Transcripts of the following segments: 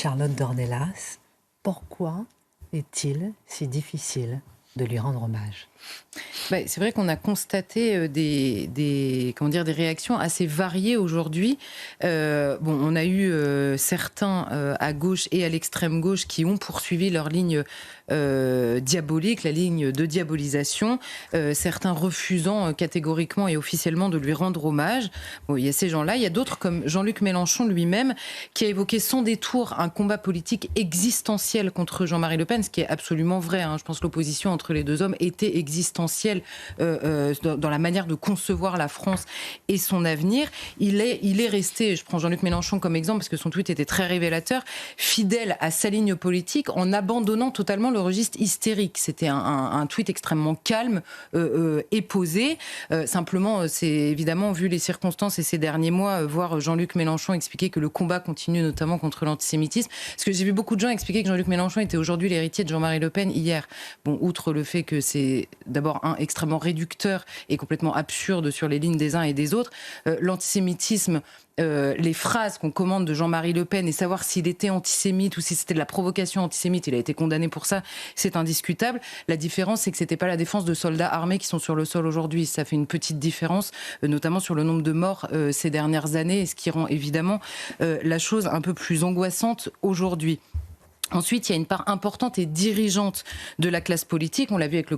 Charlotte Dornelas, pourquoi est-il si difficile de lui rendre hommage ? C'est vrai qu'on a constaté des réactions assez variées aujourd'hui. On a eu certains à gauche et à l'extrême gauche qui ont poursuivi leur ligne diabolique, la ligne de diabolisation, certains refusant catégoriquement et officiellement de lui rendre hommage. Il y a ces gens-là, il y a d'autres comme Jean-Luc Mélenchon lui-même qui a évoqué sans détour un combat politique existentiel contre Jean-Marie Le Pen, ce qui est absolument vrai. Je pense que l'opposition entre les deux hommes était existentielle dans la manière de concevoir la France et son avenir. Il est resté, je prends Jean-Luc Mélenchon comme exemple parce que son tweet était très révélateur, fidèle à sa ligne politique en abandonnant totalement le registre hystérique. C'était un tweet extrêmement calme et posé. Simplement, c'est évidemment, vu les circonstances et ces derniers mois, voir Jean-Luc Mélenchon expliquer que le combat continue notamment contre l'antisémitisme. Parce que j'ai vu beaucoup de gens expliquer que Jean-Luc Mélenchon était aujourd'hui l'héritier de Jean-Marie Le Pen hier. Outre le fait que c'est d'abord extrêmement réducteur et complètement absurde sur les lignes des uns et des autres, l'antisémitisme, les phrases qu'on commande de Jean-Marie Le Pen et savoir s'il était antisémite ou si c'était de la provocation antisémite, il a été condamné pour ça, c'est indiscutable. La différence, c'est que c'était pas la défense de soldats armés qui sont sur le sol aujourd'hui. Ça fait une petite différence, notamment sur le nombre de morts ces dernières années, ce qui rend évidemment la chose un peu plus angoissante aujourd'hui. Ensuite, il y a une part importante et dirigeante de la classe politique. On l'a vu avec le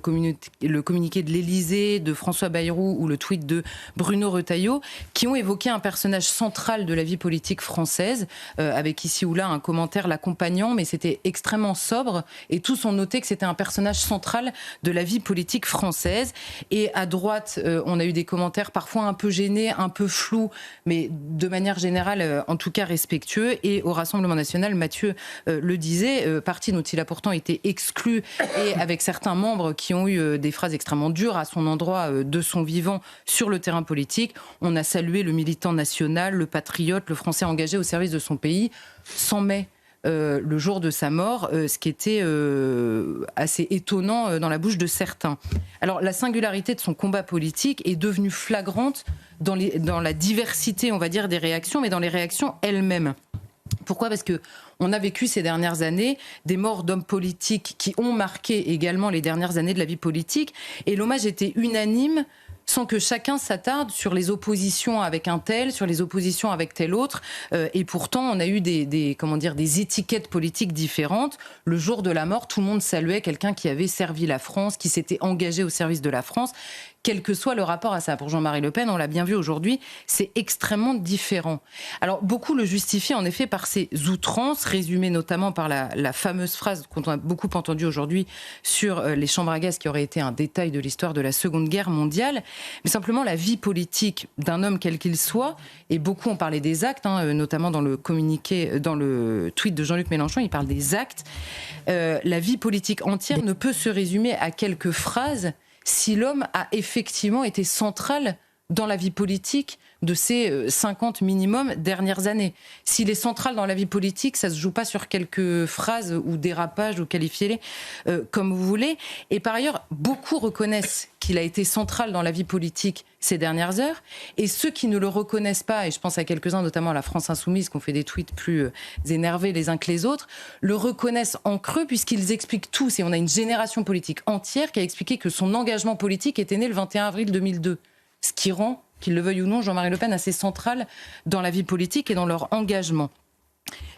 communiqué de l'Élysée, de François Bayrou ou le tweet de Bruno Retailleau, qui ont évoqué un personnage central de la vie politique française, avec ici ou là un commentaire l'accompagnant, mais c'était extrêmement sobre et tous ont noté que c'était un personnage central de la vie politique française. Et à droite, on a eu des commentaires parfois un peu gênés, un peu flous, mais de manière générale, en tout cas respectueux. Et au Rassemblement national, Mathieu le disait, parti dont il a pourtant été exclu et avec certains membres qui ont eu des phrases extrêmement dures à son endroit de son vivant sur le terrain politique. On a salué le militant national, le patriote, le Français engagé au service de son pays, sans mai. Le jour de sa mort, ce qui était assez étonnant dans la bouche de certains. Alors la singularité de son combat politique est devenue flagrante dans la diversité, on va dire, des réactions, mais dans les réactions elles-mêmes. Pourquoi ? Parce que on a vécu ces dernières années des morts d'hommes politiques qui ont marqué également les dernières années de la vie politique, et l'hommage était unanime, sans que chacun s'attarde sur les oppositions avec un tel, sur les oppositions avec tel autre. Et pourtant, on a eu des étiquettes politiques différentes. Le jour de la mort, tout le monde saluait quelqu'un qui avait servi la France, qui s'était engagé au service de la France, quel que soit le rapport à ça. Pour Jean-Marie Le Pen, on l'a bien vu aujourd'hui, c'est extrêmement différent. Alors, beaucoup le justifient en effet par ces outrances, résumées notamment par la fameuse phrase qu'on a beaucoup entendue aujourd'hui sur les chambres à gaz, qui aurait été un détail de l'histoire de la Seconde Guerre mondiale. Mais simplement, la vie politique d'un homme quel qu'il soit, et beaucoup ont parlé des actes, notamment dans le communiqué, dans le tweet de Jean-Luc Mélenchon, il parle des actes. La vie politique entière ne peut se résumer à quelques phrases si l'homme a effectivement été central dans la vie politique de ces 50 minimum dernières années. S'il est central dans la vie politique, ça ne se joue pas sur quelques phrases ou dérapages, ou qualifiez-les comme vous voulez. Et par ailleurs, beaucoup reconnaissent qu'il a été central dans la vie politique ces dernières heures. Et ceux qui ne le reconnaissent pas, et je pense à quelques-uns, notamment à la France Insoumise, qui ont fait des tweets plus énervés les uns que les autres, le reconnaissent en creux puisqu'ils expliquent tous. Et on a une génération politique entière qui a expliqué que son engagement politique était né le 21 avril 2002. Ce qui rend, qu'il le veuille ou non, Jean-Marie Le Pen assez central dans la vie politique et dans leur engagement.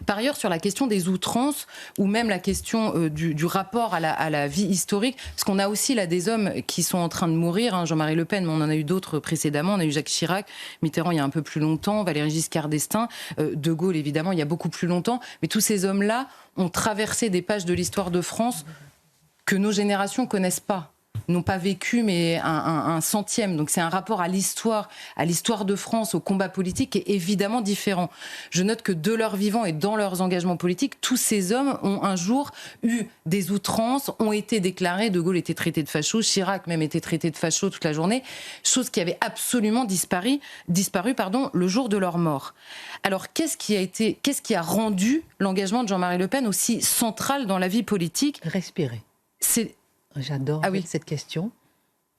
Par ailleurs, sur la question des outrances, ou même la question du rapport à la vie historique, parce qu'on a aussi là des hommes qui sont en train de mourir, Jean-Marie Le Pen, mais on en a eu d'autres précédemment, on a eu Jacques Chirac, Mitterrand il y a un peu plus longtemps, Valéry Giscard d'Estaing, De Gaulle évidemment il y a beaucoup plus longtemps, mais tous ces hommes-là ont traversé des pages de l'histoire de France que nos générations connaissent pas. N'ont pas vécu, mais un centième. Donc c'est un rapport à l'histoire de France, au combat politique, qui est évidemment différent. Je note que de leur vivant et dans leurs engagements politiques, tous ces hommes ont un jour eu des outrances, ont été déclarés. De Gaulle était traité de facho, Chirac même était traité de facho toute la journée, chose qui avait absolument disparu le jour de leur mort. Alors qu'est-ce qui a rendu l'engagement de Jean-Marie Le Pen aussi central dans la vie politique ? Respirer. J'adore cette question.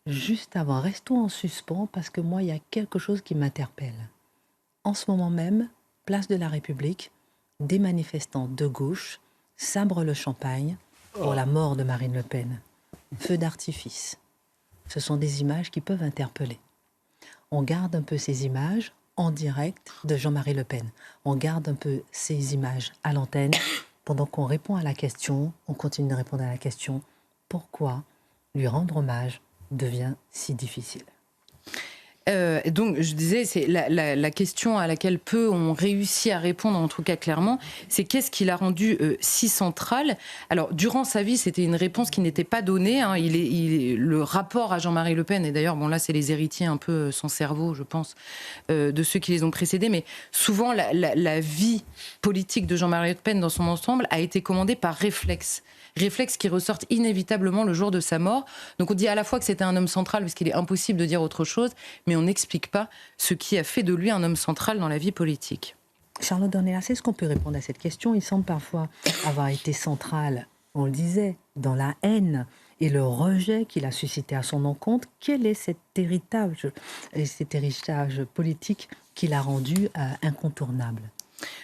Juste avant, restons en suspens parce que moi, il y a quelque chose qui m'interpelle. En ce moment même, place de la République, des manifestants de gauche sabrent le champagne pour la mort de Marine Le Pen. Feu d'artifice. Ce sont des images qui peuvent interpeller. On garde un peu ces images en direct de Jean-Marie Le Pen. On garde un peu ces images à l'antenne pendant qu'on répond à la question, on continue de répondre à la question pourquoi lui rendre hommage devient si difficile. Donc, je disais, c'est la question à laquelle peu ont réussi à répondre, en tout cas clairement, c'est qu'est-ce qui l'a rendu si central. Alors, durant sa vie, c'était une réponse qui n'était pas donnée. Hein. Le rapport à Jean-Marie Le Pen, et d'ailleurs, bon là, c'est les héritiers un peu son cerveau, je pense, de ceux qui les ont précédés, mais souvent, la vie politique de Jean-Marie Le Pen dans son ensemble a été commandée par réflexe qui ressortent inévitablement le jour de sa mort. Donc on dit à la fois que c'était un homme central, parce qu'il est impossible de dire autre chose, mais on n'explique pas ce qui a fait de lui un homme central dans la vie politique. Charlotte Dornelas, est-ce qu'on peut répondre à cette question? Il semble parfois avoir été central, on le disait, dans la haine et le rejet qu'il a suscité à son encontre. Quel est cet héritage politique qui l'a rendu incontournable?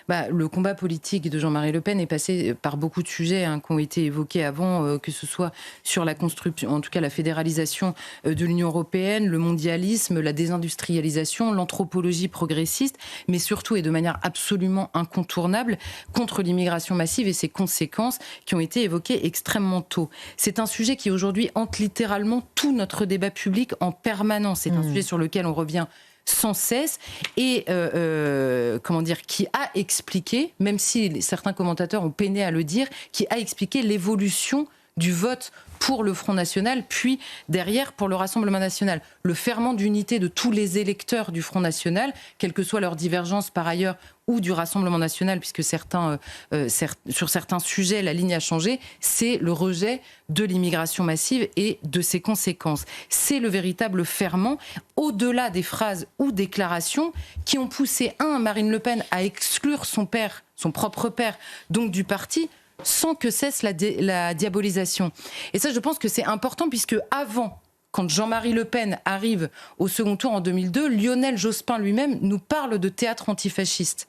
Le combat politique de Jean-Marie Le Pen est passé par beaucoup de sujets qui ont été évoqués avant, que ce soit sur la construction, en tout cas la fédéralisation de l'Union européenne, le mondialisme, la désindustrialisation, l'anthropologie progressiste, mais surtout et de manière absolument incontournable contre l'immigration massive et ses conséquences qui ont été évoquées extrêmement tôt. C'est un sujet qui aujourd'hui hante littéralement tout notre débat public en permanence. C'est un sujet sur lequel on revient sans cesse et qui a expliqué, même si certains commentateurs ont peiné à le dire, qui a expliqué l'évolution du vote pour le Front National, puis derrière pour le Rassemblement National. Le ferment d'unité de tous les électeurs du Front National, quelle que soit leur divergence par ailleurs, ou du Rassemblement National, puisque sur certains sujets, la ligne a changé, c'est le rejet de l'immigration massive et de ses conséquences. C'est le véritable ferment, au-delà des phrases ou déclarations qui ont poussé, Marine Le Pen à exclure son père, son propre père, donc du parti, sans que cesse la diabolisation. Et ça, je pense que c'est important, puisque avant, quand Jean-Marie Le Pen arrive au second tour en 2002, Lionel Jospin lui-même nous parle de théâtre antifasciste,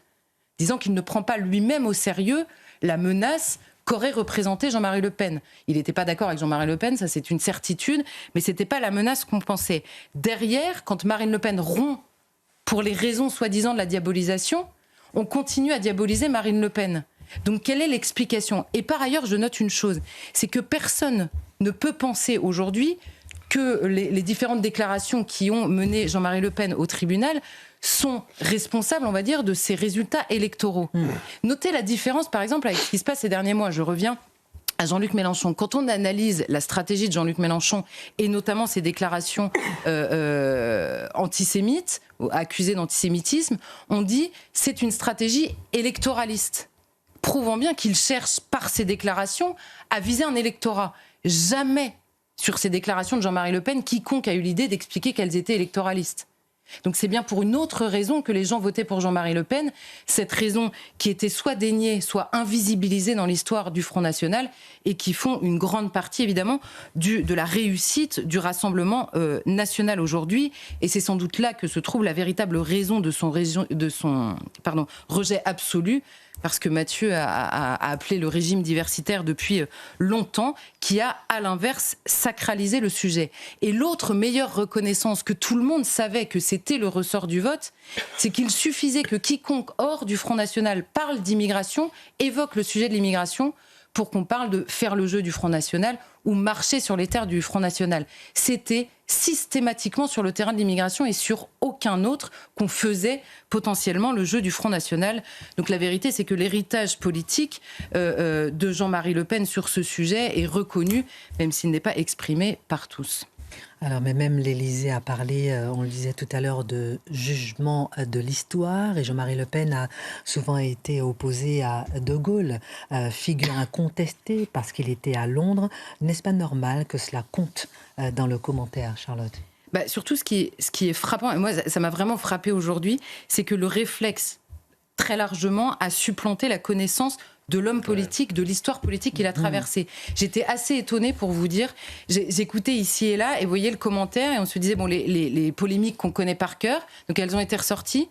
disant qu'il ne prend pas lui-même au sérieux la menace qu'aurait représentée Jean-Marie Le Pen. Il n'était pas d'accord avec Jean-Marie Le Pen, ça c'est une certitude, mais ce n'était pas la menace qu'on pensait. Derrière, quand Marine Le Pen rompt pour les raisons soi-disant de la diabolisation, on continue à diaboliser Marine Le Pen. Donc quelle est l'explication? Et par ailleurs, je note une chose, c'est que personne ne peut penser aujourd'hui que les différentes déclarations qui ont mené Jean-Marie Le Pen au tribunal sont responsables, on va dire, de ces résultats électoraux. Notez la différence, par exemple, avec ce qui se passe ces derniers mois. Je reviens à Jean-Luc Mélenchon. Quand on analyse la stratégie de Jean-Luc Mélenchon, et notamment ses déclarations antisémites, accusées d'antisémitisme, on dit c'est une stratégie électoraliste, prouvant bien qu'il cherche par ses déclarations à viser un électorat. Jamais sur ces déclarations de Jean-Marie Le Pen, quiconque a eu l'idée d'expliquer qu'elles étaient électoralistes. Donc c'est bien pour une autre raison que les gens votaient pour Jean-Marie Le Pen, cette raison qui était soit déniée, soit invisibilisée dans l'histoire du Front National et qui font une grande partie évidemment de la réussite du Rassemblement national aujourd'hui. Et c'est sans doute là que se trouve la véritable raison de son rejet absolu, parce que Mathieu a appelé le régime diversitaire depuis longtemps, qui a, à l'inverse, sacralisé le sujet. Et l'autre meilleure reconnaissance que tout le monde savait que c'était le ressort du vote, c'est qu'il suffisait que quiconque hors du Front National parle d'immigration, évoque le sujet de l'immigration, pour qu'on parle de faire le jeu du Front National ou marcher sur les terres du Front National. C'était systématiquement sur le terrain de l'immigration et sur aucun autre qu'on faisait potentiellement le jeu du Front National. Donc la vérité, c'est que l'héritage politique de Jean-Marie Le Pen sur ce sujet est reconnu, même s'il n'est pas exprimé par tous. Alors, mais même l'Élysée a parlé, on le disait tout à l'heure, de jugement de l'histoire. Et Jean-Marie Le Pen a souvent été opposé à De Gaulle, figure incontestée parce qu'il était à Londres. N'est-ce pas normal que cela compte dans le commentaire, Charlotte? Surtout, ce qui est frappant, et moi, ça m'a vraiment frappé aujourd'hui, c'est que le réflexe, très largement, a supplanté la connaissance de l'homme politique, de l'histoire politique qu'il a traversée. J'étais assez étonnée, pour vous dire. J'écoutais ici et là et voyais le commentaire et on se disait, bon, les polémiques qu'on connaît par cœur, donc elles ont été ressorties.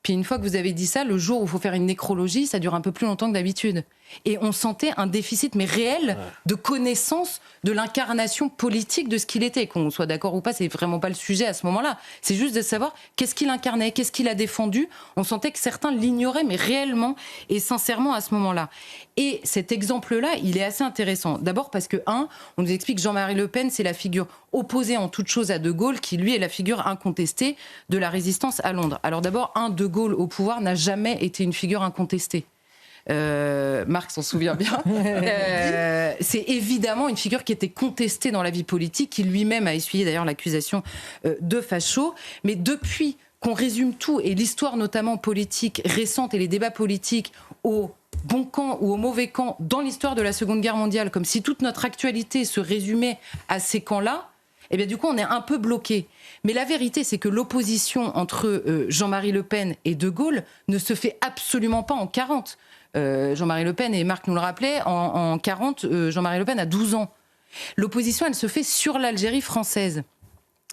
Puis une fois que vous avez dit ça, le jour où il faut faire une nécrologie, ça dure un peu plus longtemps que d'habitude. Et on sentait un déficit, mais réel, de connaissance de l'incarnation politique de ce qu'il était. Qu'on soit d'accord ou pas, c'est vraiment pas le sujet à ce moment-là. C'est juste de savoir qu'est-ce qu'il incarnait, qu'est-ce qu'il a défendu. On sentait que certains l'ignoraient, mais réellement et sincèrement à ce moment-là. Et cet exemple-là, il est assez intéressant. D'abord parce que, on nous explique que Jean-Marie Le Pen, c'est la figure opposée en toute chose à De Gaulle, qui lui est la figure incontestée de la résistance à Londres. Alors d'abord, De Gaulle au pouvoir n'a jamais été une figure incontestée. Marc s'en souvient bien. C'est évidemment une figure qui était contestée dans la vie politique, qui lui-même a essuyé d'ailleurs l'accusation de facho. Mais depuis qu'on résume tout, et l'histoire notamment politique récente et les débats politiques au bon camp ou au mauvais camp dans l'histoire de la Seconde Guerre mondiale, comme si toute notre actualité se résumait à ces camps-là, eh bien du coup on est un peu bloqué. Mais la vérité, c'est que l'opposition entre Jean-Marie Le Pen et De Gaulle ne se fait absolument pas en 40. Jean-Marie Le Pen, et Marc nous le rappelait, en 40, Jean-Marie Le Pen a 12 ans. L'opposition, elle se fait sur l'Algérie française.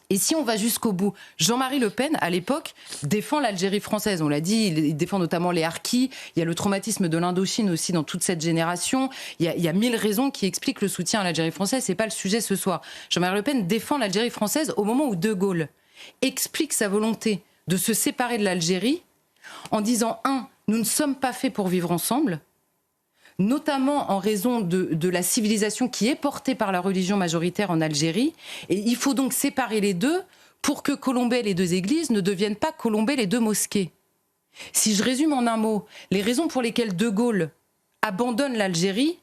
Et si on va jusqu'au bout, Jean-Marie Le Pen, à l'époque, défend l'Algérie française. On l'a dit, il défend notamment les harkis. Il y a le traumatisme de l'Indochine aussi dans toute cette génération. Il y a 1000 raisons qui expliquent le soutien à l'Algérie française. C'est pas le sujet ce soir. Jean-Marie Le Pen défend l'Algérie française au moment où De Gaulle explique sa volonté de se séparer de l'Algérie en disant, nous ne sommes pas faits pour vivre ensemble, notamment en raison de la civilisation qui est portée par la religion majoritaire en Algérie. Et il faut donc séparer les deux pour que colomber les deux églises ne deviennent pas colomber les deux mosquées. Si je résume en un mot, les raisons pour lesquelles De Gaulle abandonne l'Algérie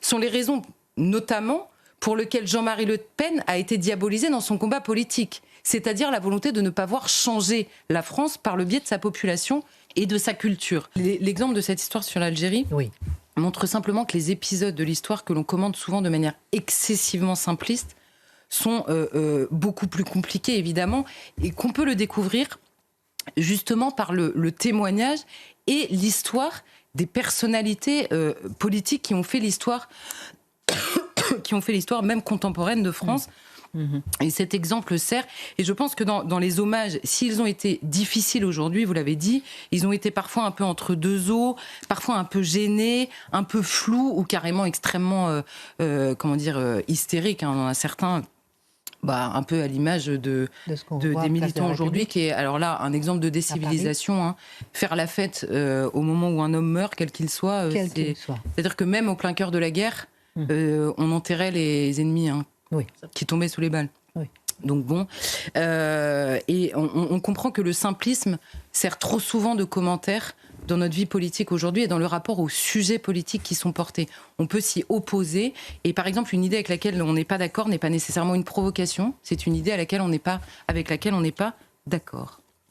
sont les raisons notamment pour lesquelles Jean-Marie Le Pen a été diabolisé dans son combat politique, c'est-à-dire la volonté de ne pas voir changer la France par le biais de sa population et de sa culture. L'exemple de cette histoire sur l'Algérie montre simplement que les épisodes de l'histoire que l'on commente souvent de manière excessivement simpliste sont beaucoup plus compliqués, évidemment, et qu'on peut le découvrir justement par le témoignage et l'histoire des personnalités politiques qui ont fait l'histoire même contemporaine de France. Et cet exemple sert, et je pense que dans les hommages, s'ils ont été difficiles aujourd'hui, vous l'avez dit, ils ont été parfois un peu entre deux eaux, parfois un peu gênés, un peu flous, ou carrément extrêmement, hystériques. On en a certains, un peu à l'image des militants aujourd'hui, qui est, alors là, un exemple de décivilisation. Faire la fête au moment où un homme meurt, quel qu'il soit, c'est-à-dire que même au plein cœur de la guerre, on enterrait les ennemis, qui tombaient sous les balles. Donc bon, et on comprend que le simplisme sert trop souvent de commentaire dans notre vie politique aujourd'hui et dans le rapport aux sujets politiques qui sont portés. On peut s'y opposer, et par exemple une idée avec laquelle on n'est pas d'accord n'est pas nécessairement une provocation, c'est une idée avec laquelle on n'est pas d'accord.